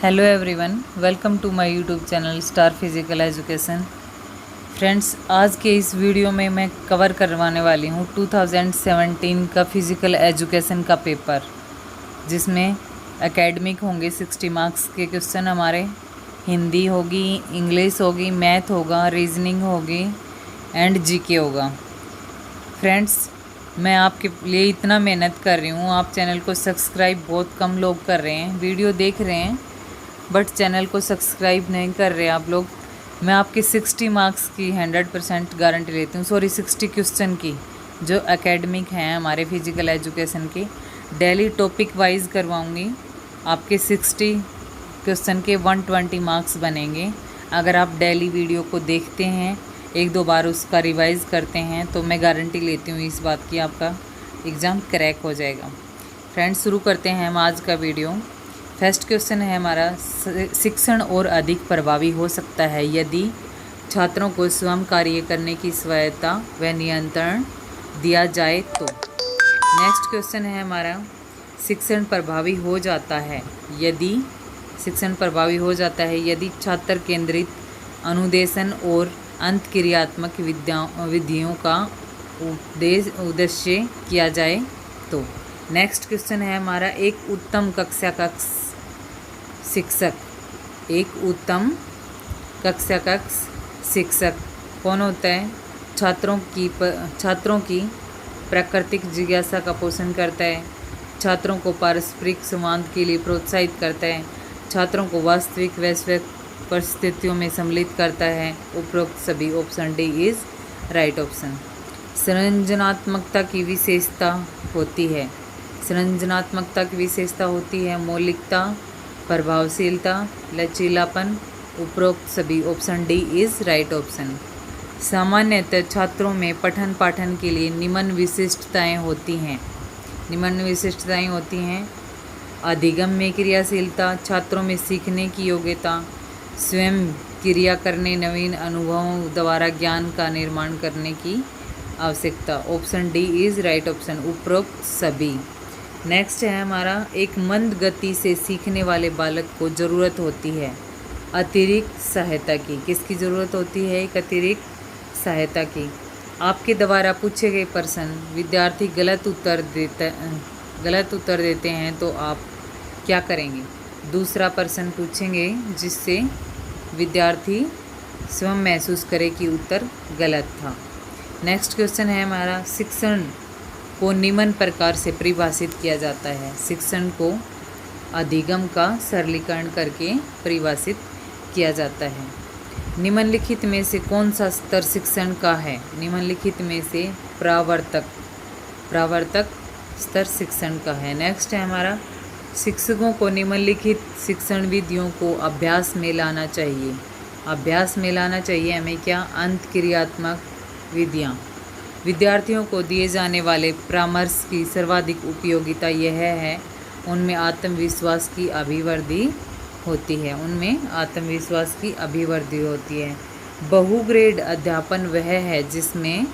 Hello everyone, welcome to my YouTube channel star physical education. Friends, आज के इस video में मैं कवर करवाने वाली हूँ 2017 का फिजिकल एजुकेशन का पेपर, जिसमें एकेडमिक होंगे 60 मार्क्स के क्वेश्चन हमारे। हिंदी होगी, इंग्लिश होगी, मैथ होगा, रीजनिंग होगी एंड जीके होगा। फ्रेंड्स, मैं आपके लिए इतना मेहनत कर रही हूँ, आप चैनल को सब्सक्राइब बहुत कम लोग कर रहे हैं, वीडियो देख रहे हैं बट चैनल को सब्सक्राइब नहीं कर रहे आप लोग। मैं आपके 60 मार्क्स की 100% गारंटी लेती हूँ, 60 क्वेश्चन की, जो एकेडमिक हैं हमारे फिजिकल एजुकेशन की। डेली टॉपिक वाइज करवाऊँगी, आपके 60 क्वेश्चन के 120 मार्क्स बनेंगे। अगर आप डेली वीडियो को देखते हैं, एक दो बार उसका रिवाइज करते हैं, तो मैं गारंटी लेती हूँ इस बात की, आपका एग्ज़ाम क्रैक हो जाएगा। फ्रेंड्स, शुरू करते हैं हम आज का वीडियो। फर्स्ट क्वेश्चन है हमारा, शिक्षण और अधिक प्रभावी हो सकता है यदि छात्रों को स्वयं कार्य करने की स्वायत्ता व नियंत्रण दिया जाए तो। नेक्स्ट क्वेश्चन है हमारा, शिक्षण प्रभावी हो जाता है यदि छात्र केंद्रित अनुदेशन और अंतःक्रियात्मक विधियों का उद्देश्य किया जाए तो। नेक्स्ट क्वेश्चन है हमारा, एक उत्तम कक्षा का शिक्षक कौन होता है? छात्रों की प्राकृतिक जिज्ञासा का पोषण करता है, छात्रों को पारस्परिक संवाद के लिए प्रोत्साहित करता है, छात्रों को वास्तविक वैश्विक परिस्थितियों में सम्मिलित करता है। उपरोक्त सभी, option D is right option. सृजनात्मकता की विशेषता होती है मौलिकता, प्रभावशीलता, लचीलापन। उपरोक्त सभी, option D is right option. सामान्यतः छात्रों में पठन पाठन के लिए निम्न विशिष्टताएं होती हैं। अधिगम में क्रियाशीलता, छात्रों में सीखने की योग्यता, स्वयं क्रिया करने, नवीन अनुभवों द्वारा ज्ञान का निर्माण करने की आवश्यकता। Option D is right option, उपरोक्त सभी। नेक्स्ट है हमारा, एक मंद गति से सीखने वाले बालक को ज़रूरत होती है अतिरिक्त सहायता की। किसकी ज़रूरत होती है? एक अतिरिक्त सहायता की। आपके द्वारा पूछे गए प्रश्न विद्यार्थी गलत उत्तर देते हैं तो आप क्या करेंगे? दूसरा प्रश्न पूछेंगे जिससे विद्यार्थी स्वयं महसूस करे कि उत्तर गलत था। नेक्स्ट क्वेश्चन है हमारा, शिक्षण को निम्न प्रकार से परिभाषित किया जाता है। शिक्षण को अधिगम का सरलीकरण करके परिभाषित किया जाता है। निम्नलिखित में से कौन सा स्तर शिक्षण का है? निम्नलिखित में से प्रावर्तक स्तर शिक्षण का है। नेक्स्ट है हमारा, शिक्षकों को निम्नलिखित शिक्षण विधियों को अभ्यास में लाना चाहिए हमें क्या? अंतःक्रियात्मक विधियाँ। विद्यार्थियों को दिए जाने वाले परामर्श की सर्वाधिक उपयोगिता यह है, उनमें आत्मविश्वास की अभिवृद्धि होती है। बहुग्रेड अध्यापन वह है जिसमें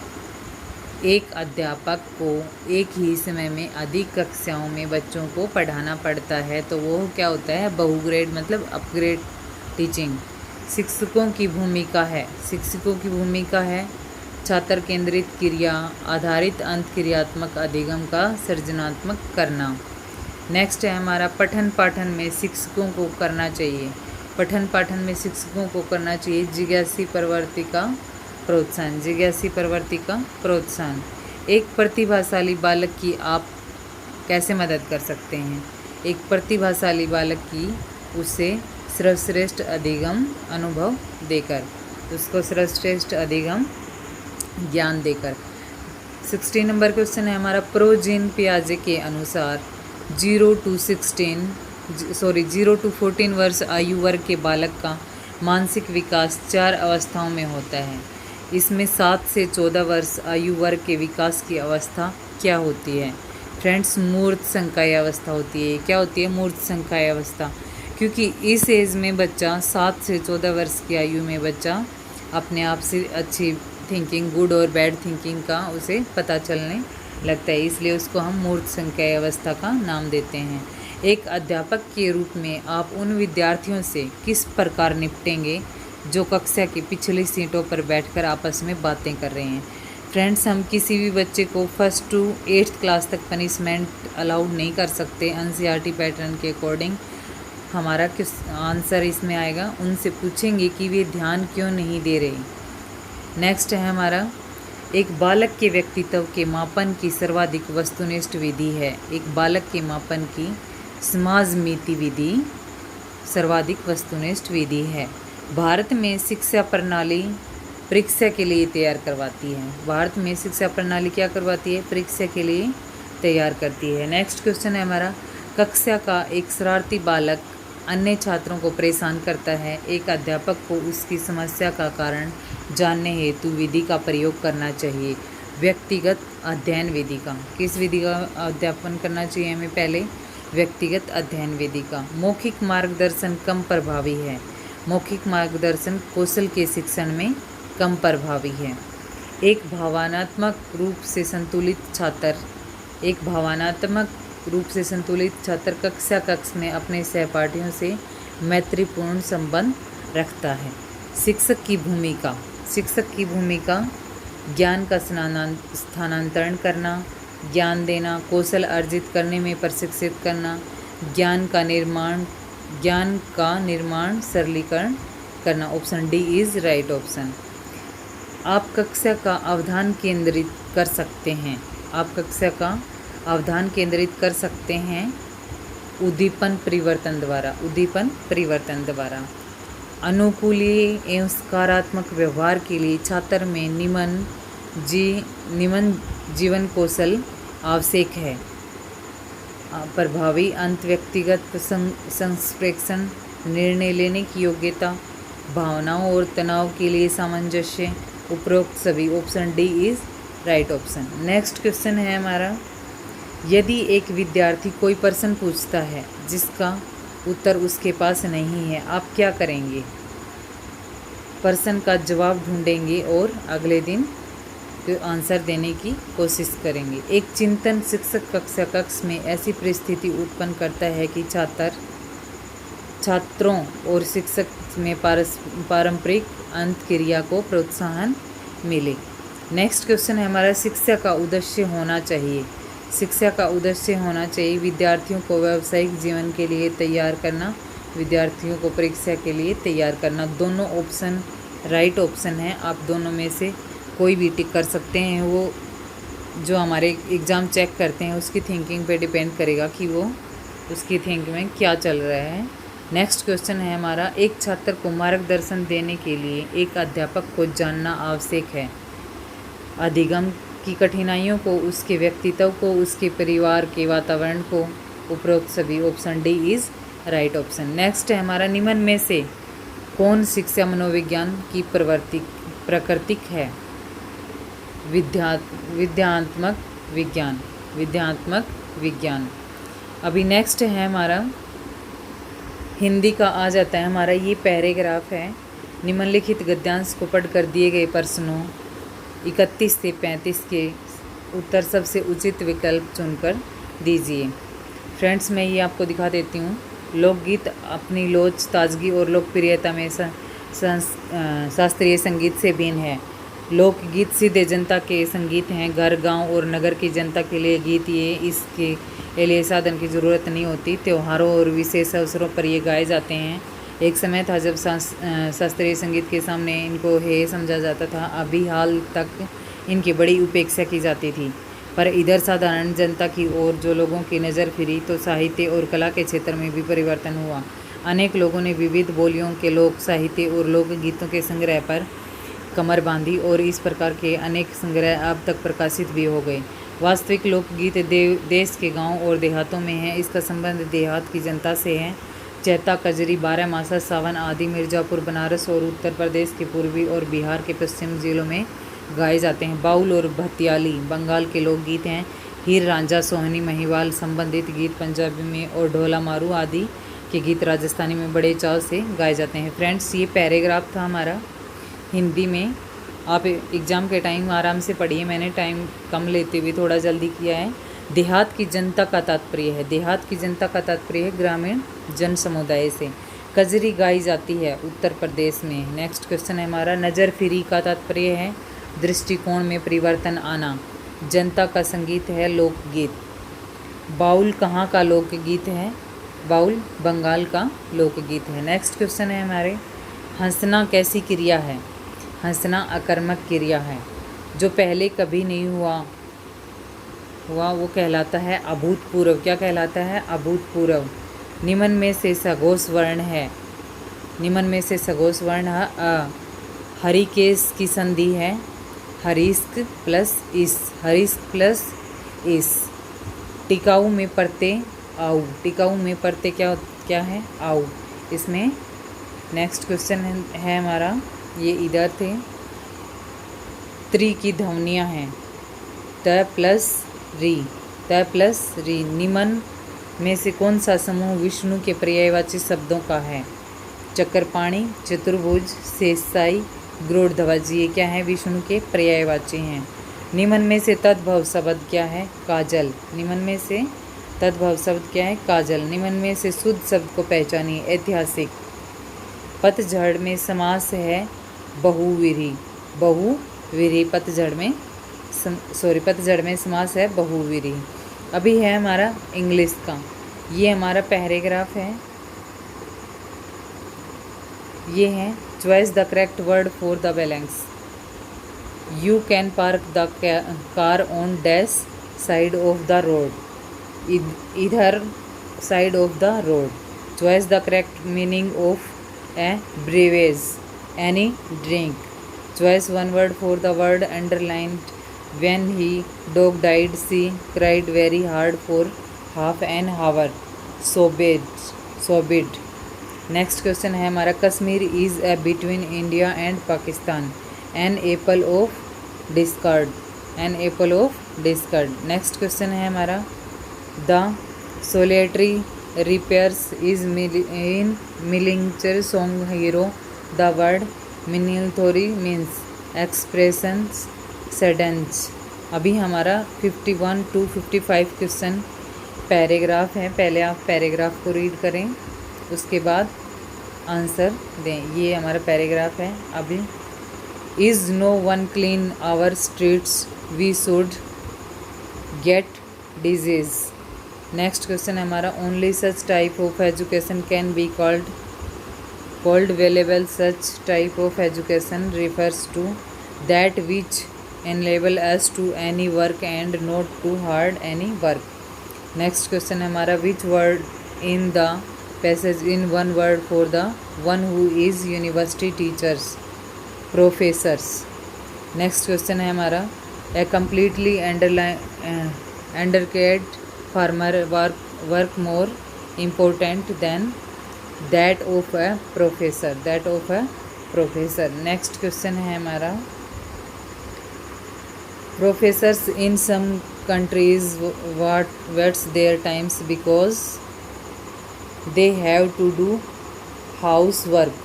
एक अध्यापक को एक ही समय में अधिक कक्षाओं में बच्चों को पढ़ाना पड़ता है, तो वो क्या होता है? बहुग्रेड मतलब अपग्रेड टीचिंग। शिक्षकों की भूमिका है छात्र केंद्रित क्रिया आधारित अंतःक्रियात्मक अधिगम का सृजनात्मक करना। नेक्स्ट है हमारा, पठन पाठन में शिक्षकों को करना चाहिए जिज्ञासी प्रवृत्ति का प्रोत्साहन। एक प्रतिभाशाली बालक की आप कैसे मदद कर सकते हैं? एक प्रतिभाशाली बालक की उससे सर्वश्रेष्ठ अधिगम अनुभव देकर, उसको सर्वश्रेष्ठ अधिगम ज्ञान देकर। 16 नंबर क्वेश्चन है हमारा, प्रोजीन पियाजे के अनुसार 0 to 14 वर्ष आयु वर्ग के बालक का मानसिक विकास 4 अवस्थाओं में होता है। इसमें 7 से 14 वर्ष आयु वर्ग के विकास की अवस्था क्या होती है? फ्रेंड्स, मूर्त संकाय अवस्था होती है। क्या होती है? मूर्त संकाय अवस्था। क्योंकि इस एज में बच्चा 7 से 14 वर्ष की आयु में बच्चा अपने आप से अच्छी थिंकिंग, गुड और बैड थिंकिंग का उसे पता चलने लगता है, इसलिए उसको हम मूर्त संकाय अवस्था का नाम देते हैं। एक अध्यापक के रूप में आप उन विद्यार्थियों से किस प्रकार निपटेंगे जो कक्षा की पिछली सीटों पर बैठकर आपस में बातें कर रहे हैं। फ्रेंड्स, हम किसी भी बच्चे को 1st to 8th क्लास तक पनिशमेंट अलाउड नहीं कर सकते। एनसीईआरटी पैटर्न के अकॉर्डिंग हमारा किस आंसर इसमें आएगा, उनसे पूछेंगे कि वे ध्यान क्यों नहीं दे रहे। नेक्स्ट है हमारा, एक बालक के व्यक्तित्व के मापन की सर्वाधिक वस्तुनिष्ठ विधि है। एक बालक के मापन की समाजमिति विधि सर्वाधिक वस्तुनिष्ठ विधि है। भारत में शिक्षा प्रणाली परीक्षा के लिए तैयार करवाती है। भारत में शिक्षा प्रणाली क्या करवाती है? परीक्षा के लिए तैयार करती है। नेक्स्ट क्वेश्चन है हमारा, कक्षा का एक शरारती बालक अन्य छात्रों को परेशान करता है। एक अध्यापक को उसकी समस्या का कारण जानने हेतु विधि का प्रयोग करना चाहिए। व्यक्तिगत अध्ययन विधि का, किस विधि का अध्यापन करना चाहिए हमें? पहले व्यक्तिगत अध्ययन विधि का। मौखिक मार्गदर्शन कम प्रभावी है। मौखिक मार्गदर्शन कौशल के शिक्षण में कम प्रभावी है। एक भावनात्मक रूप से संतुलित छात्र कक्ष में अपने सहपाठियों से मैत्रीपूर्ण संबंध रखता है। शिक्षक की भूमिका ज्ञान का स्थानांतरण करना, ज्ञान देना, कौशल अर्जित करने में प्रशिक्षित करना, ज्ञान का निर्माण सरलीकरण करना। Option D is right option. आप कक्षा का अवधान केंद्रित कर सकते हैं उद्दीपन परिवर्तन द्वारा। अनुकूलीय एवं सकारात्मक व्यवहार के लिए छात्र में निम्न जीवन कौशल आवश्यक है। प्रभावी अंत व्यक्तिगत संप्रेषण, निर्णय लेने की योग्यता, भावनाओं और तनाव के लिए सामंजस्य, उपरोक्त सभी। Option D is right option. Next question है हमारा, यदि एक विद्यार्थी कोई प्रश्न पूछता है जिसका उत्तर उसके पास नहीं है, आप क्या करेंगे? प्रश्न का जवाब ढूंढेंगे और अगले दिन आंसर देने की कोशिश करेंगे। एक चिंतन शिक्षक कक्ष में ऐसी परिस्थिति उत्पन्न करता है कि छात्रों और शिक्षक में पारंपरिक अंत क्रिया को प्रोत्साहन मिले। नेक्स्ट क्वेश्चन है हमारा, शिक्षा का उद्देश्य होना चाहिए विद्यार्थियों को व्यावसायिक जीवन के लिए तैयार करना, विद्यार्थियों को परीक्षा के लिए तैयार करना। दोनों ऑप्शन राइट ऑप्शन है। आप दोनों में से कोई भी टिक कर सकते हैं। वो जो हमारे एग्ज़ाम चेक करते हैं उसकी थिंकिंग पे डिपेंड करेगा कि वो उसकी थिंकिंग में क्या चल रहा है। नेक्स्ट क्वेश्चन है हमारा, एक छात्र को मार्गदर्शन देने के लिए एक अध्यापक को जानना आवश्यक है। अधिगम की कठिनाइयों को, उसके व्यक्तित्व को, उसके परिवार के वातावरण को, उपरोक्त सभी। Option D is right option. Next है हमारा, निम्न में से कौन शिक्षा मनोविज्ञान की प्राकृतिक है? विद्यात्मक विज्ञान। अभी नेक्स्ट है हमारा, हिंदी का आ जाता है हमारा। ये पैराग्राफ है। निम्नलिखित गद्यांश को पढ़कर दिए गए प्रश्नों 31 से 35 के उत्तर सबसे उचित विकल्प चुनकर दीजिए। फ्रेंड्स, मैं ये आपको दिखा देती हूँ। लोकगीत अपनी लोच, ताजगी और लोकप्रियता में शास्त्रीय संगीत से भिन्न है। लोकगीत सीधे जनता के संगीत हैं। घर, गांव और नगर की जनता के लिए गीत ये इसके लिए साधन की ज़रूरत नहीं होती। त्योहारों और विशेष अवसरों पर ये गाए जाते हैं। एक समय था जब शास्त्रीय संगीत के सामने इनको हे समझा जाता था। अभी हाल तक इनकी बड़ी उपेक्षा की जाती थी, पर इधर साधारण जनता की ओर जो लोगों की नज़र फिरी तो साहित्य और कला के क्षेत्र में भी परिवर्तन हुआ। अनेक लोगों ने विविध बोलियों के लोक साहित्य और लोकगीतों के संग्रह पर कमर बांधी और इस प्रकार के अनेक संग्रह अब तक प्रकाशित भी हो गए। वास्तविक लोकगीत देश के गांव और देहातों में है। इसका संबंध देहात की जनता से है। चैता, कजरी, बारहमासा, सावन आदि मिर्ज़ापुर, बनारस और उत्तर प्रदेश के पूर्वी और बिहार के पश्चिम जिलों में गाए जाते हैं। बाउल और भतियाली बंगाल के लोकगीत हैं। हीर रांझा, सोहनी, महिवाल संबंधित गीत पंजाबी में और ढोला मारू आदि के गीत राजस्थानी में बड़े चाव से गाए जाते हैं। फ्रेंड्स, ये पैराग्राफ था हमारा हिंदी में। आप एग्ज़ाम के टाइम आराम से पढ़िए। मैंने टाइम कम लेते हुए थोड़ा जल्दी किया है देहात की जनता का तात्पर्य है, देहात की जनता का तात्पर्य है ग्रामीण जन समुदाय से। कजरी गाई जाती है उत्तर प्रदेश में। नेक्स्ट क्वेश्चन है हमारा, नज़र फिरी का तात्पर्य है दृष्टिकोण में परिवर्तन आना। जनता का संगीत है लोकगीत। बाउल कहाँ का लोकगीत है? बाउल बंगाल का लोकगीत है। नेक्स्ट क्वेश्चन है हमारे, हंसना कैसी क्रिया है? हंसना अकर्मक क्रिया है। जो पहले कभी नहीं हुआ वो कहलाता है अभूतपूर्व। क्या कहलाता है? अभूतपूर्व। निम्न में से सघोष वर्ण है, निम्न में से सघोष वर्ण अ। हरिकेश की संधि है हरिस्क प्लस इस, हरिस्क प्लस इस। टिकाऊ में प्रत्यय आउ, टिकाऊ में प्रत्यय क्या है? आउ। इसमें नेक्स्ट क्वेश्चन है हमारा, ये इधर थे। त्रि की ध्वनियाँ हैं त प्लस री, त प्लस री। निम्न में से कौन सा समूह विष्णु के पर्यायवाची शब्दों का है? चक्रपाणी, चतुर्भुज, शेषशायी, गरुड़ध्वज। ये क्या है? विष्णु के पर्यायवाची हैं। निम्न में से तद्भव शब्द क्या है? काजल। निम्न में से तद्भव शब्द क्या है? काजल। निम्न में से शुद्ध शब्द को पहचानिए। ऐतिहासिक। पतझड़ में समास है बहुव्रीहि, बहुव्रीहि। पतझड़ में समास है बहुव्रीहि। अभी है हमारा इंग्लिश का, ये हमारा पैराग्राफ है। ये है, choice the correct word for the balance. You can park the car on dash side of the road, इधर side of the road. Choice the correct meaning of a beverage, any drink. Choice one word for the word underlined. When he dog died, she cried very hard for half an hour. Sobbed. Next question है हमारा, Kashmir is a between India and Pakistan. An apple of discard. An apple of discard. Next question है हमारा, the solitary repairs is in Millington song hero. The word melancholy means expressions सडेंस। अभी हमारा 51 to 55 question paragraph है। पहले आप paragraph को read करें, उसके बाद आंसर दें। ये हमारा पैराग्राफ है। अभी, is no one clean our streets we should get disease. Next question है हमारा, only such type of education can be called valuable. Such type of education refers to that which enable us to any work and not to hard any work. Next question है हमारा, which word in the passage in one word for the one who is university teachers, professors. Next question है हमारा, a completely undergraduate farmer work more important than that of a professor, that of a professor. Next question है हमारा, professors in some countries waste their times because they have to do housework.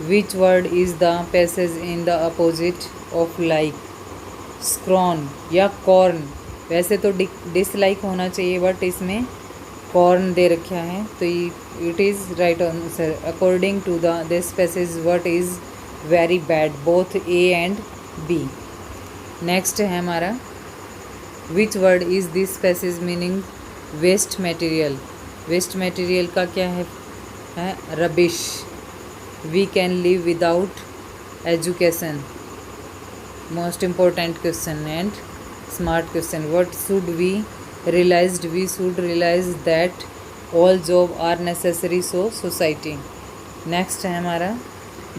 Which word is the passage in the opposite of like? Scorn या corn। वैसे तो dislike होना चाहिए, but इसमें corn दे रखा है, तो it is right answer according to this passage। what is very bad, both A and B। Next है हमारा, which word is this passage meaning waste material. Waste material का क्या है? Rubbish. We can live without education. Most important question and smart question. What should we realized? We should realize that all job are necessary so society. Next है हमारा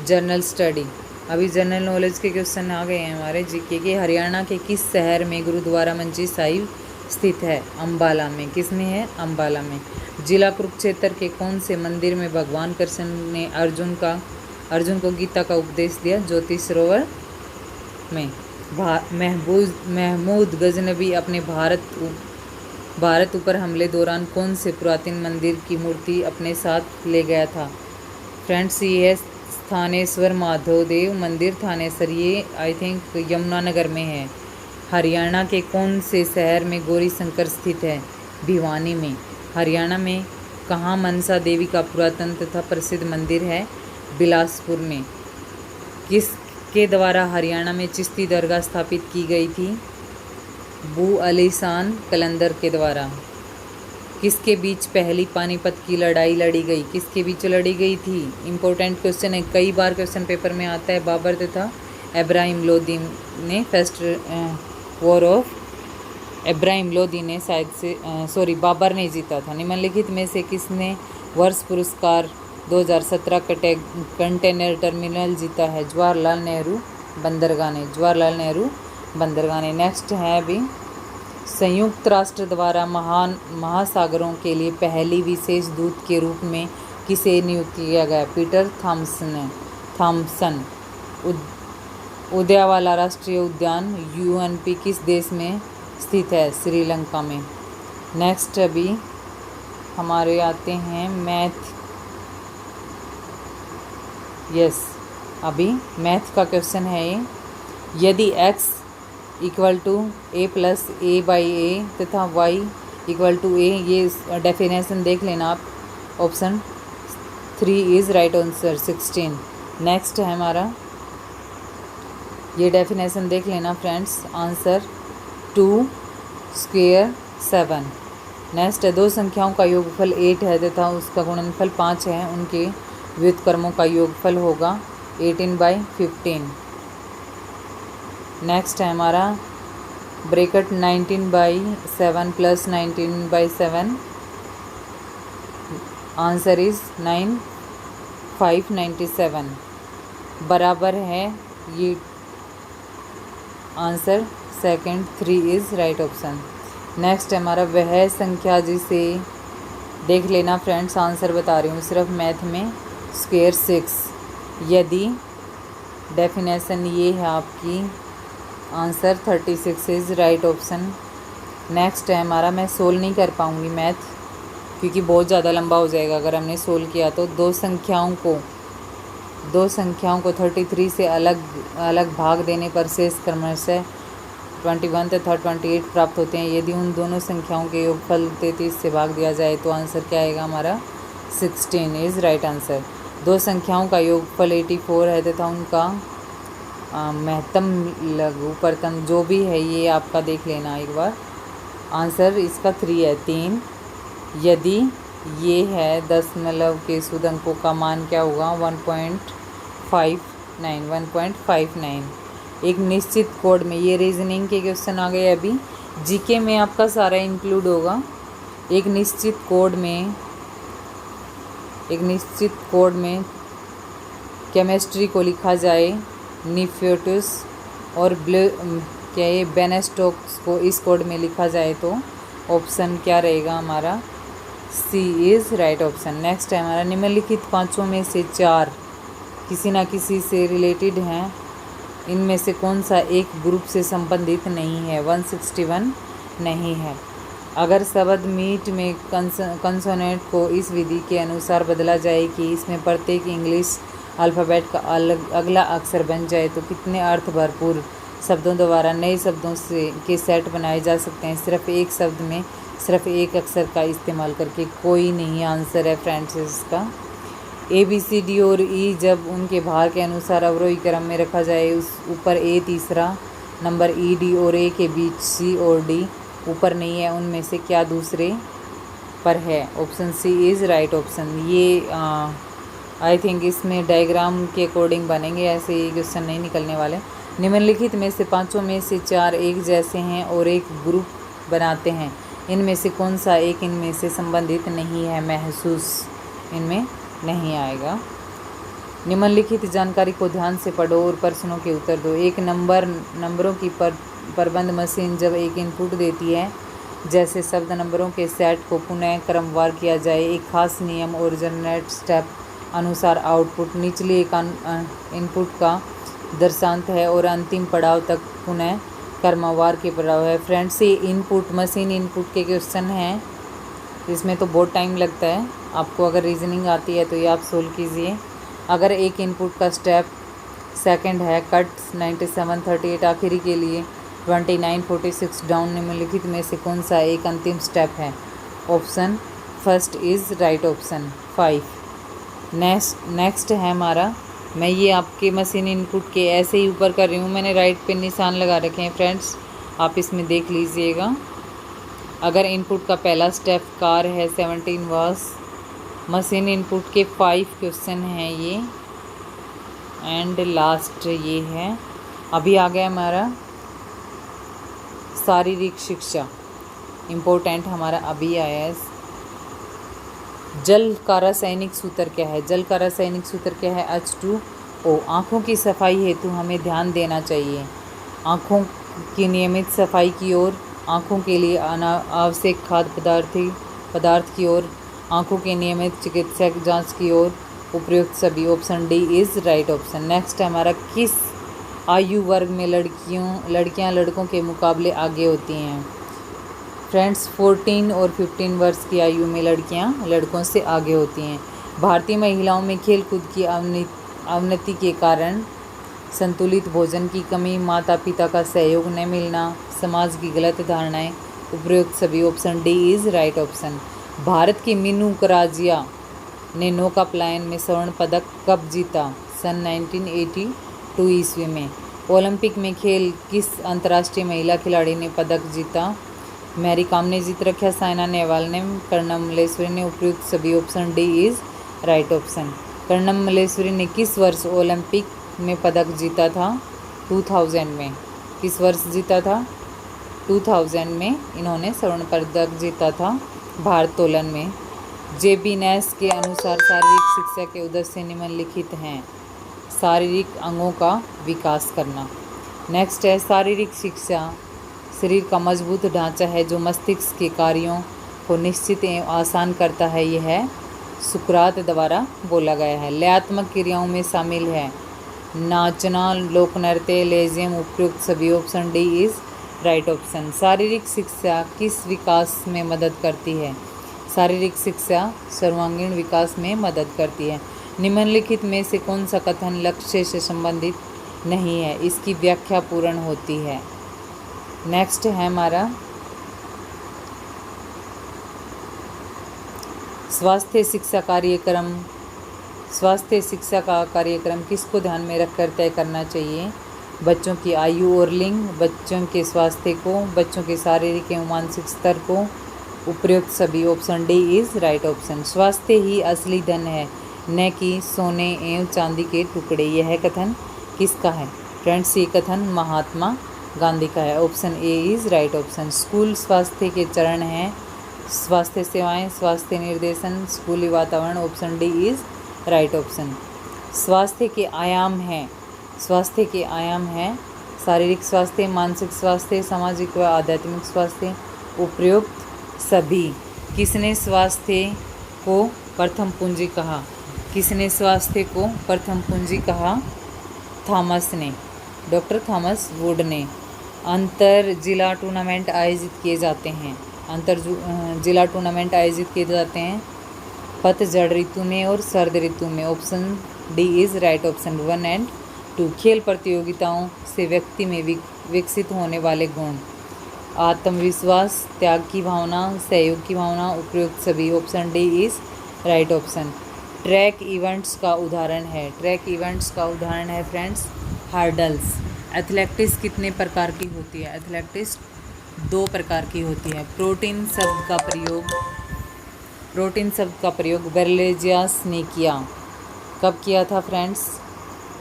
general study. अभी general knowledge के question आ गए हैं हमारे GK के। हरियाणा के किस शहर में गुरुद्वारा मंजी साहिब स्थित है? अंबाला में। किस में है? अंबाला में। जिला कुरुक्षेत्र के कौन से मंदिर में भगवान कृष्ण ने अर्जुन को गीता का उपदेश दिया? ज्योति सरोवर में। महमूद गजनबी अपने भारत ऊपर हमले दौरान कौन से पुरातन मंदिर की मूर्ति अपने साथ ले गया था? फ्रेंड्स, ये है थानेश्वर माधवदेव मंदिर, थानेसर। ये आई थिंक यमुनानगर में है। हरियाणा के कौन से शहर में गौरी शंकर स्थित है? भिवानी में। हरियाणा में कहाँ मनसा देवी का पुरातन तथा प्रसिद्ध मंदिर है? बिलासपुर में। किसके द्वारा हरियाणा में चिश्ती दरगाह स्थापित की गई थी? बू अली शान कलंदर के द्वारा। किसके बीच पहली पानीपत की लड़ाई लड़ी गई? किसके बीच लड़ी गई थी? इम्पोर्टेंट क्वेश्चन है, कई बार क्वेश्चन पेपर में आता है। बाबर तथा इब्राहिम लोदी ने first war of Ibrahim Lodi ने शायद से बाबर ने जीता था। निम्नलिखित में से किसने वर्ष पुरस्कार 2017 कंटेनर टर्मिनल जीता है? जवाहरलाल नेहरू बंदरगाह ने। जवाहरलाल नेहरू बंदरगाह ने। नेक्स्ट है अभी, संयुक्त राष्ट्र द्वारा महासागरों के लिए पहली विशेष दूत के रूप में किसे नियुक्त किया गया? Peter Thompson. उदयावाला राष्ट्रीय उद्यान यूएनपी किस देश में स्थित है? श्रीलंका में। नेक्स्ट अभी हमारे आते हैं मैथ। अभी मैथ का क्वेश्चन है ये। यदि x equal to a plus a by a तथा y इक्वल टू a, ये डेफिनेशन देख लेना आप। Option 3 is right answer 16। Next है हमारा, ये डेफिनेशन देख लेना फ्रेंड्स। Answer 2 square 7। नेक्स्ट है, दो संख्याओं का योगफल 8 है तथा उसका गुणनफल 5 है, उनके व्युत्क्रमों का योगफल होगा 18/15। नेक्स्ट है हमारा ब्रैकेट 19/7 प्लस 19/7। आंसर इज 597 बराबर है ये। Answer second 3 is right option. Next है हमारा, वह संख्या जिसे देख लेना फ्रेंड्स, आंसर बता रही हूँ सिर्फ मैथ में, स्क्वायर 6। यदि डेफिनेशन ये है आपकी, answer 36 is right option. Next है हमारा, मैं सोल्व नहीं कर पाऊँगी मैथ क्योंकि बहुत ज़्यादा लंबा हो जाएगा अगर हमने सोल्व किया तो। दो संख्याओं को 33 से अलग भाग देने पर शेष क्रमशः 21 तथा 28 प्राप्त होते हैं। यदि उन दोनों संख्याओं के योगफल 33 से भाग दिया जाए तो आंसर क्या आएगा हमारा? 16 इज़ राइट आंसर। दो संख्याओं का योगफल 84 है तथा उनका महत्तम लघु प्रथम जो भी है ये आपका देख लेना एक बार। आंसर इसका 3 है 3। यदि ये है दशमलव के शुद्ध अंकों का मान क्या होगा? 1.59। एक निश्चित कोड में, ये रीजनिंग के क्वेश्चन आ गए अभी, जीके में आपका सारा इंक्लूड होगा। एक निश्चित कोड में केमिस्ट्री को लिखा जाए निफ्यूटस और बेनेस्टोक्स को इस कोड में लिखा जाए तो ऑप्शन क्या रहेगा हमारा? सी इज़ राइट ऑप्शन। नेक्स्ट है हमारा, निम्नलिखित पांचों में से 4 किसी न किसी से रिलेटेड हैं, इनमें से कौन सा एक ग्रुप से संबंधित नहीं है? 161 नहीं है। अगर शब्द मीट में कंसोनेंट को इस विधि के अनुसार बदला जाए कि इसमें प्रत्येक इंग्लिश अल्फ़ाबेट का अगला अक्षर बन जाए तो कितने अर्थ भरपूर शब्दों द्वारा नए शब्दों के सेट बनाए जा सकते हैं सिर्फ एक शब्द में सिर्फ एक अक्षर का इस्तेमाल करके? कोई नहीं आंसर है फ्रेंड्स इसका। ए बी सी डी और ई जब उनके भार के अनुसार अवरोही क्रम में रखा जाए, उस ऊपर ए तीसरा नंबर, ई डी और ए के बीच सी और डी ऊपर नहीं है, उनमें से क्या दूसरे पर है? Option C is right option. ये आई थिंक इसमें डायग्राम के अकॉर्डिंग बनेंगे, ऐसे ही क्वेश्चन नहीं निकलने वाले। निम्नलिखित में से पांचों में से 4 एक जैसे हैं और एक ग्रुप बनाते हैं, इनमें से कौन सा एक इनमें से संबंधित नहीं है? महसूस इनमें नहीं आएगा। निम्नलिखित जानकारी को ध्यान से पढ़ो और प्रश्नों के उत्तर दो। एक नंबरों की प्रबंध मशीन जब एक इनपुट देती है, जैसे शब्द नंबरों के सेट को पुनः क्रमवार किया जाए एक खास नियम और जनरेट स्टेप अनुसार आउटपुट निचले इनपुट का दर्शांत है और अंतिम पड़ाव तक पुनः क्रमवार के पड़ाव है। फ्रेंड्स, ये मशीन इनपुट के क्वेश्चन हैं, इसमें तो बहुत टाइम लगता है। आपको अगर रीजनिंग आती है तो ये आप सोल्व कीजिए। अगर एक इनपुट का स्टेप सेकंड है, कट 9738 आखिरी के लिए 29, 46 डाउन निम्नलिखित में से कौन सा एक अंतिम स्टेप है? Option first is right option 5। Next है हमारा, मैं ये आपके मशीन इनपुट के ऐसे ही ऊपर कर रही हूँ, मैंने राइट पे निशान लगा रखे हैं फ्रेंड्स, आप इसमें देख लीजिएगा। अगर इनपुट का पहला स्टेप कार है 17 वास, मशीन इनपुट के 5 क्वेश्चन हैं ये, एंड लास्ट ये है। अभी आ गया हमारा शारीरिक शिक्षा, इम्पोर्टेंट हमारा अभी आया है। जल का रासायनिक सूत्र क्या है? जल का रासायनिक सूत्र क्या है? H2O। आँखों की सफाई हेतु हमें ध्यान देना चाहिए आँखों की नियमित सफाई की ओर, आँखों के लिए आवश्यक खाद्य पदार्थ की ओर, आँखों के नियमित चिकित्सक जांच की ओर, उपयुक्त सभी। Option D is right option. Next हमारा, किस आयु वर्ग में लड़कियां लड़कों के मुकाबले आगे होती हैं? फ्रेंड्स 14 और 15 वर्ष की आयु में लड़कियां लड़कों से आगे होती हैं। भारतीय महिलाओं में खेलकूद की अवनति के कारण संतुलित भोजन की कमी, माता पिता का सहयोग न मिलना, समाज की गलत धारणाएं, उपयुक्त सभी। Option D is right option. Bharat की मीनू कराजिया ने नौकापलायन में स्वर्ण पदक कब जीता? सन 1982 ईस्वी में। ओलंपिक में खेल किस अंतर्राष्ट्रीय महिला खिलाड़ी ने पदक जीता? मैरी कॉम ने जीत रखा, साइना नेहवाल ने, कर्णम मल्लेश्वरी ने, उपयुक्त सभी। Option D is right option. Karnam Malleswari ने किस वर्ष ओलंपिक में पदक जीता था? 2000 में। किस वर्ष जीता था? 2000 में इन्होंने स्वर्ण पदक जीता था भारोत्तोलन में। JB नैश के अनुसार शारीरिक शिक्षा के उद्देश्य निम्नलिखित हैं। शारीरिक अंगों का विकास करना। नेक्स्ट है, शारीरिक शिक्षा शरीर का मजबूत ढांचा है जो मस्तिष्क के कार्यों को निश्चित एवं आसान करता है। यह सुकरात द्वारा बोला गया है। लयात्मक क्रियाओं में शामिल है नाचना, लोक नृत्य, लेजियम, उपयुक्त सभी। Option D is right option. शारीरिक शिक्षा किस विकास में मदद करती है? शारीरिक शिक्षा सर्वांगीण विकास में मदद करती है। निम्नलिखित में से कौन सा कथन लक्ष्य से संबंधित नहीं है? इसकी व्याख्या पूर्ण होती है। नेक्स्ट है हमारा, स्वास्थ्य शिक्षा कार्यक्रम। स्वास्थ्य शिक्षा का कार्यक्रम किसको ध्यान में रखकर तय करना चाहिए? बच्चों की आयु और लिंग, बच्चों के स्वास्थ्य को, बच्चों के शारीरिक एवं मानसिक स्तर को, उपयुक्त सभी। Option D is right option. स्वास्थ्य ही असली धन है, न कि सोने एवं चांदी के टुकड़े। यह कथन किसका है? फ्रेंड्स, ये कथन महात्मा गांधी का है। Option A is right option. School स्वास्थ्य के चरण हैं, स्वास्थ्य सेवाएं, स्वास्थ्य निर्देशन, स्कूली वातावरण। Option D is right option. स्वास्थ्य के आयाम हैं, स्वास्थ्य के आयाम हैं शारीरिक स्वास्थ्य, मानसिक स्वास्थ्य, सामाजिक व आध्यात्मिक स्वास्थ्य, उपयुक्त सभी। किसने स्वास्थ्य को प्रथम पूंजी कहा? किसने स्वास्थ्य को प्रथम पूंजी कहा? थॉमस ने, डॉक्टर थॉमस वुड ने। अंतर जिला टूर्नामेंट आयोजित किए जाते हैं, जिला टूर्नामेंट आयोजित किए जाते हैं पतझड़ ऋतु में और सर्द ऋतु में। Option D is right option 1 and 2। खेल प्रतियोगिताओं से व्यक्ति में विकसित होने वाले गुण, आत्मविश्वास, त्याग की भावना, सहयोग की भावना, उपयुक्त सभी। Option D is right option. Track events का उदाहरण है, ट्रैक इवेंट्स का उदाहरण है फ्रेंड्स हर्डल्स। एथलेटिक्स कितने प्रकार की होती है? एथलेटिक्स 2 प्रकार की होती है। प्रोटीन शब्द का प्रयोग बेरलेजियस ने किया। कब किया था फ्रेंड्स?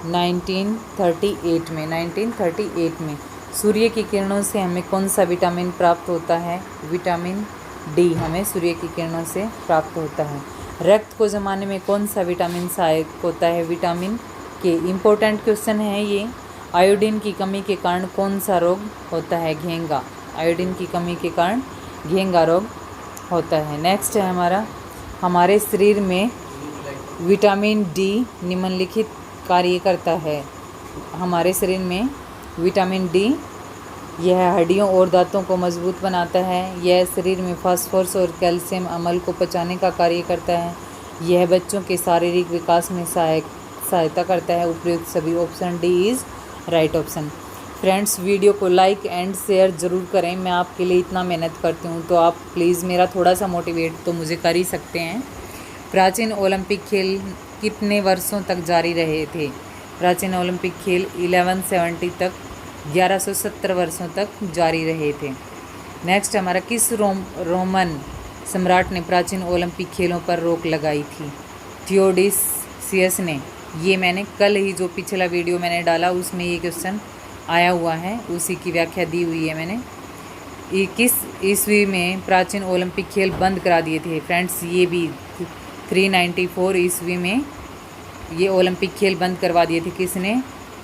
1938 में। 1938 में। सूर्य की किरणों से हमें कौन सा विटामिन प्राप्त होता है? विटामिन डी हमें सूर्य की किरणों से प्राप्त होता है। रक्त को जमाने में कौन सा विटामिन सहायक होता है? विटामिन के। इम्पोर्टेंट क्वेश्चन है ये। आयोडीन की कमी के कारण कौन सा रोग होता है? घेंगा। आयोडीन की कमी के कारण घेंगा रोग होता है। नेक्स्ट है हमारे शरीर में विटामिन डी निम्नलिखित कार्य करता है। हमारे शरीर में विटामिन डी, यह हड्डियों और दांतों को मजबूत बनाता है। यह शरीर में फास्फोरस और कैल्शियम अम्ल को पचाने का कार्य करता है। यह बच्चों के शारीरिक विकास में सहायता करता है। उपयुक्त सभी। Option D is right option. Friends video को लाइक एंड शेयर ज़रूर करें, मैं आपके लिए इतना मेहनत करती हूँ तो आप प्लीज़ मेरा थोड़ा सा मोटिवेट तो मुझे कर ही सकते हैं। प्राचीन ओलंपिक खेल कितने वर्षों तक जारी रहे थे? प्राचीन ओलंपिक खेल 1170 तक 1170 वर्षों तक जारी रहे थे। नेक्स्ट हमारा किस रोमन सम्राट ने प्राचीन ओलंपिक खेलों पर रोक लगाई थी? थियोडोसियस ने। ये मैंने कल ही जो पिछला वीडियो मैंने डाला उसमें ये क्वेश्चन आया हुआ है, उसी की व्याख्या दी हुई है मैंने। किस ईस्वी में प्राचीन ओलंपिक खेल बंद करा दिए थे? फ्रेंड्स ये भी 394 ईस्वी में ये ओलंपिक खेल बंद करवा दिए थे। किसने?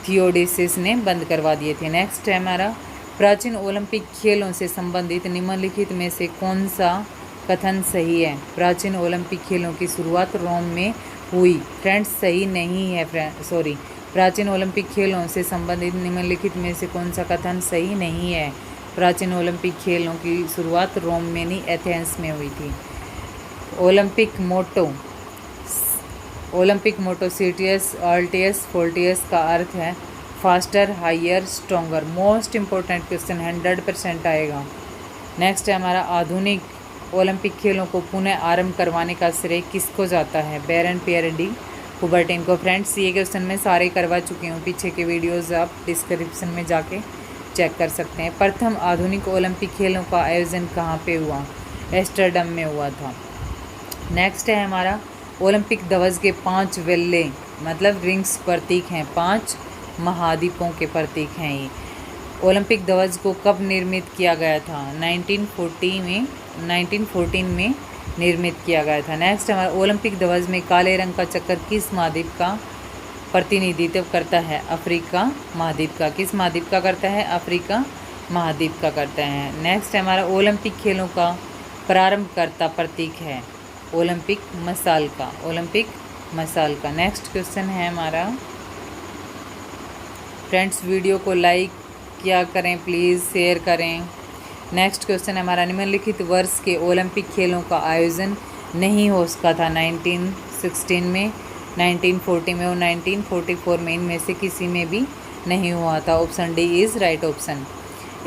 थियोडोसियस ने बंद करवा दिए थे। नेक्स्ट है हमारा प्राचीन ओलंपिक खेलों से संबंधित निम्नलिखित में से कौन सा कथन सही है? प्राचीन ओलंपिक खेलों की शुरुआत रोम में हुई। फ्रेंड्स सही नहीं है, प्राचीन ओलंपिक खेलों से संबंधित निम्नलिखित में से कौन सा कथन सही नहीं है? प्राचीन ओलंपिक खेलों की शुरुआत रोम में नहीं, एथेंस में हुई थी। Olympic motto citius altius fortius का अर्थ है faster, higher, stronger. Most important question 100% आएगा। नेक्स्ट है हमारा आधुनिक ओलंपिक खेलों को पुनः आरंभ करवाने का श्रेय किसको जाता है? बैरन पियर डी कुबर्टिन को। फ्रेंड्स ये क्वेश्चन मैं सारे करवा चुकी हूँ, पीछे के वीडियोज़ आप डिस्क्रिप्शन में जाके चेक कर सकते हैं। प्रथम आधुनिक ओलंपिक खेलों का आयोजन कहाँ पे हुआ? एम्स्टर्डम में हुआ था। नेक्स्ट है हमारा ओलंपिक ध्वज के 5 वेल्ले मतलब रिंग्स प्रतीक हैं, 5 महाद्वीपों के प्रतीक हैं ये। ओलंपिक ध्वज को कब निर्मित किया गया था? 1914 में निर्मित किया गया था। नेक्स्ट हमारा ओलंपिक ध्वज में काले रंग का चक्कर किस महाद्वीप का प्रतिनिधित्व करता है? अफ्रीका महाद्वीप का। किस महाद्वीप का करता है? अफ्रीका महाद्वीप का करता है। नेक्स्ट हमारा ओलंपिक खेलों का प्रारंभकर्ता प्रतीक है ओलंपिक मशाल का, ओलंपिक मशाल का। नेक्स्ट क्वेश्चन है हमारा, फ्रेंड्स वीडियो को लाइक किया करें प्लीज़, शेयर करें। नेक्स्ट क्वेश्चन हमारा निम्नलिखित वर्ष के ओलंपिक खेलों का आयोजन नहीं हो सका था? 1916 में, 1940 में और 1944 में, इनमें से किसी में भी नहीं हुआ था। Option D is right option.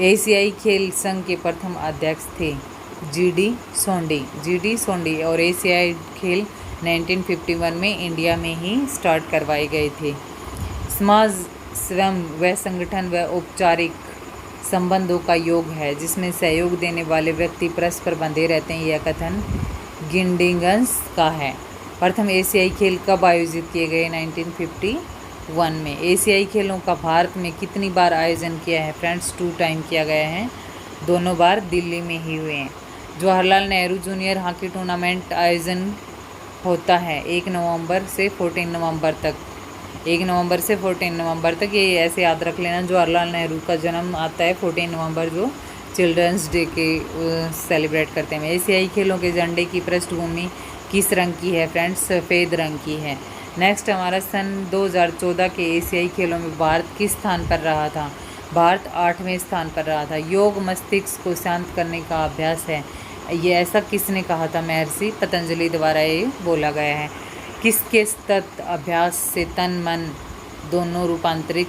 एशियाई खेल संघ के प्रथम अध्यक्ष थे जी.डी. सोंडी और एशियाई खेल 1951 में इंडिया में ही स्टार्ट करवाए गए थे। समाज स्वयं व संगठन व औपचारिक संबंधों का योग है जिसमें सहयोग देने वाले व्यक्ति परस्पर बंधे रहते हैं, यह कथन गिंडिंगस का है। प्रथम एशियाई खेल कब आयोजित किए गए? 1951 में। एशियाई खेलों का भारत में कितनी बार आयोजन किया है? फ्रेंड्स 2 टाइम किया गया है, दोनों बार दिल्ली में ही हुए हैं। Jawaharlal Nehru junior hockey tournament आयोजन होता है 1 नवंबर से 14 नवंबर तक। 1 नवंबर से 14 नवंबर तक, ये ऐसे याद रख लेना। जवाहरलाल नेहरू का जन्म आता है 14 नवंबर, जो चिल्ड्रंस डे के सेलिब्रेट करते हैं। एशियाई खेलों के झंडे की पृष्ठभूमि किस रंग की है? फ्रेंड्स सफ़ेद रंग की है। नेक्स्ट हमारा सन 2014 के एशियाई खेलों में भारत किस स्थान पर रहा था? भारत 8वें स्थान पर रहा था। योग मस्तिष्क को शांत करने का अभ्यास है, ये ऐसा किसने कहा था? महर्षि पतंजलि द्वारा ये बोला गया है। किसके सतत अभ्यास से तन मन दोनों रूपांतरित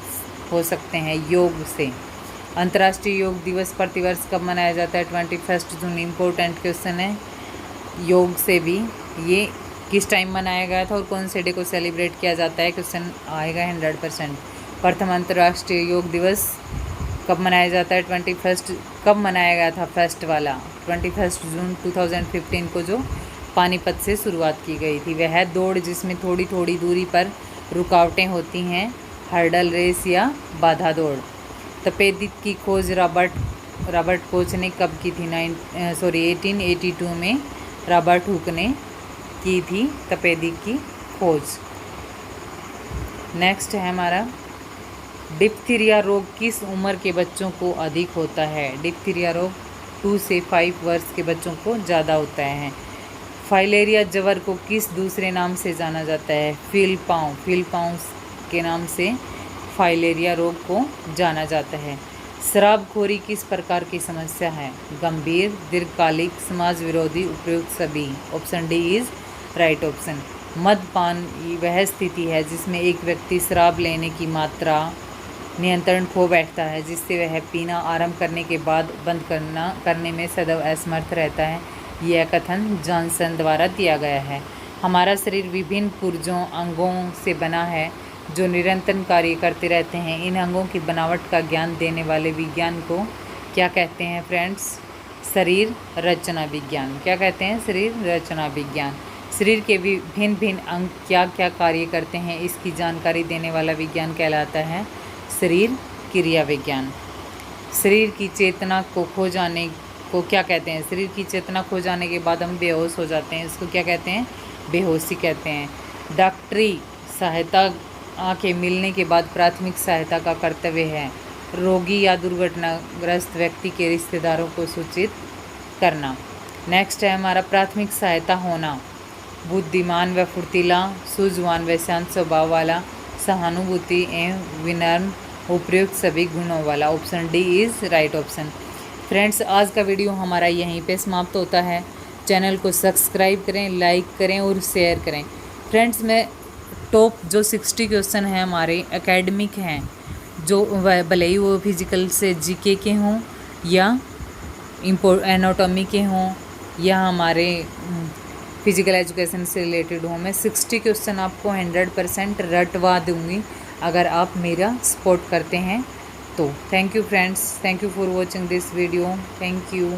हो सकते हैं? योग से। अंतर्राष्ट्रीय योग दिवस प्रतिवर्ष कब मनाया जाता है? 21 जून। इम्पोर्टेंट क्वेश्चन है योग से भी, ये किस टाइम मनाया गया था और कौन से डे को सेलिब्रेट किया जाता है? क्वेश्चन आएगा 100%। प्रथम अंतर्राष्ट्रीय योग दिवस कब मनाया जाता है? 21 कब मनाया गया था? फर्स्ट वाला 21 जून 2015 को, जो पानीपत से शुरुआत की गई थी। वह दौड़ जिसमें थोड़ी थोड़ी दूरी पर रुकावटें होती हैं, हर्डल रेस या बाधा दौड़। तपेदिक की खोज रॉबर्ट कोच ने कब की थी? 1882 में रॉबर्ट हुक ने की थी तपेदिक की खोज। नेक्स्ट है हमारा डिप्थीरिया रोग किस उम्र के बच्चों को अधिक होता है? डिप्थीरिया रोग 2 से 5 वर्ष के बच्चों को ज़्यादा होता है। फाइलेरिया जवर को किस दूसरे नाम से जाना जाता है? फीलपाँव के नाम से फाइलेरिया रोग को जाना जाता है। शराबखोरी किस प्रकार की समस्या है? गंभीर, दीर्घकालिक, समाज विरोधी, उपयुक्त सभी। Option D is right option. मद्यपान वह स्थिति है जिसमें एक व्यक्ति शराब लेने की मात्रा नियंत्रण खो बैठता है, जिससे वह पीना आरंभ करने के बाद बंद करने में सदैव असमर्थ रहता है। यह कथन जॉनसन द्वारा दिया गया है। हमारा शरीर विभिन्न पुर्जों अंगों से बना है जो निरंतर कार्य करते रहते हैं। इन अंगों की बनावट का ज्ञान देने वाले विज्ञान को क्या कहते हैं फ्रेंड्स? शरीर रचना विज्ञान। क्या कहते हैं? शरीर रचना विज्ञान। शरीर के भिन्न भिन्न अंग क्या क्या कार्य करते हैं, इसकी जानकारी देने वाला विज्ञान कहलाता है शरीर क्रिया विज्ञान। शरीर की चेतना को खो जाने को क्या कहते हैं? शरीर की चेतना खो जाने के बाद हम बेहोश हो जाते हैं, इसको क्या कहते हैं? बेहोशी कहते हैं। डॉक्टरी सहायता के मिलने के बाद प्राथमिक सहायता का कर्तव्य है रोगी या दुर्घटनाग्रस्त व्यक्ति के रिश्तेदारों को सूचित करना। नेक्स्ट है हमारा प्राथमिक सहायता होना। बुद्धिमान व फुर्तीला, सूझवान व शांत स्वभाव वाला, सहानुभूति एवं विनम्र, उपयुक्त सभी गुणों वाला। Option D is right option. Friends, आज का वीडियो हमारा यहीं पे समाप्त होता है। चैनल को सब्सक्राइब करें, लाइक करें और शेयर करें। फ्रेंड्स, मैं टॉप जो 60 क्वेश्चन हैं हमारे एकेडमिक हैं, जो वह भले ही वो फिजिकल से जीके के हों या एनाटॉमी के हों या हमारे फिजिकल एजुकेशन से रिलेटेड हो, मैं 60 क्वेश्चन आपको 100% रटवा दूंगी अगर आप मेरा सपोर्ट करते हैं तो। Thank you friends, thank you for watching this video, thank you.